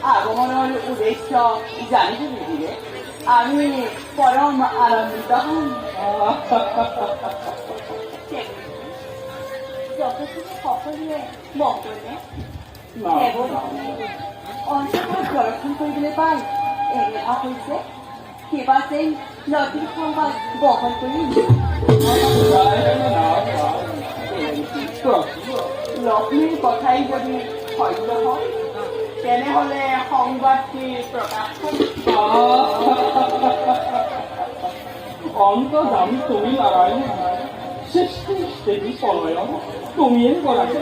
আগমনের উদ্দেশ্য জানিতে দিদিরে আমি পরম আনন্দিত হই। সকলে মঙ্গলে কেবল অন্তত দর্শন কৰিবলৈ পাই এনেকুৱা হৈছে কিবা যেন নদীৰ সংবাদ বহন কৰি লক্ষ্মীৰ কথাই যদি সত্য হয় তেনেহলে সংবাদটি প্ৰকাশ অন্ত দাম তুমি নারায়ণ সৃষ্টি দেবী পলয়ন তুমিয়ে গৰাকী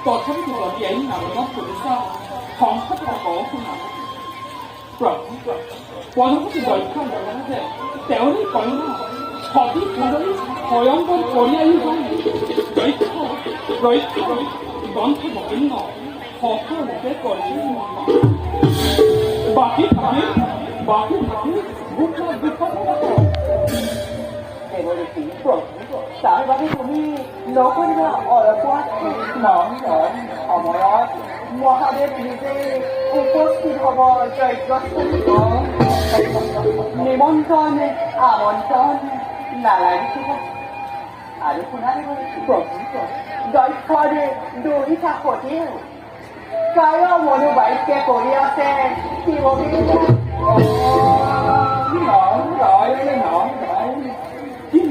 তথাপি যদি এই নামত কৰিছা সংসদ শুনা প্ৰভু পদপতি দক্ষ যে তেওঁৰে কন্যা সতী সুন্দৰী স্বয়ংকৰ কৰি আহিব দক্ষ গ্ৰন্থ বিভিন্ন সকলোকে কৰি বাকী থাকি তাৰ বাবে তুমি নকৰিবা অলপোৱাত সময়ত মহাদেৱ নিজে উপস্থিত হ'ব যজ্ঞস্থলীত নিমন্ত্ৰণ আমন্ত্ৰণ নালাগিব আৰু শুনাৰিব দক্ষৰ দৌৰি কাষতেও কায় মনোবাক্যে কৰি আছে কি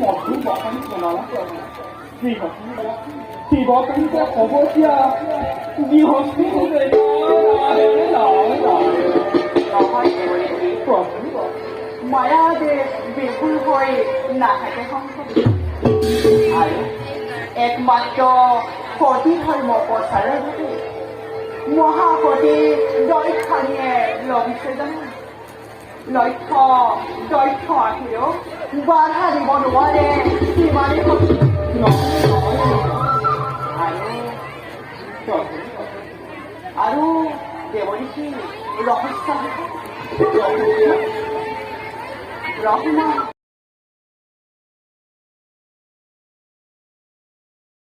মধুৰ বাসনি জনালা শিৱকান্তে হবতীয়া মায়াদেৱ বিপুল হৈ নাথাকে সংসদ আৰু একমাত্ৰ সতী ধৰ্ম প্ৰচাৰৰ বাবে মহাসতী দক্ষানীয়ে লভিছে জানো লক্ষ্য দক্ষ আহিলেও বাধা দিব নোৱাৰে সিমানে আৰু দেৱৰীষী ৰহস্য ৰহমা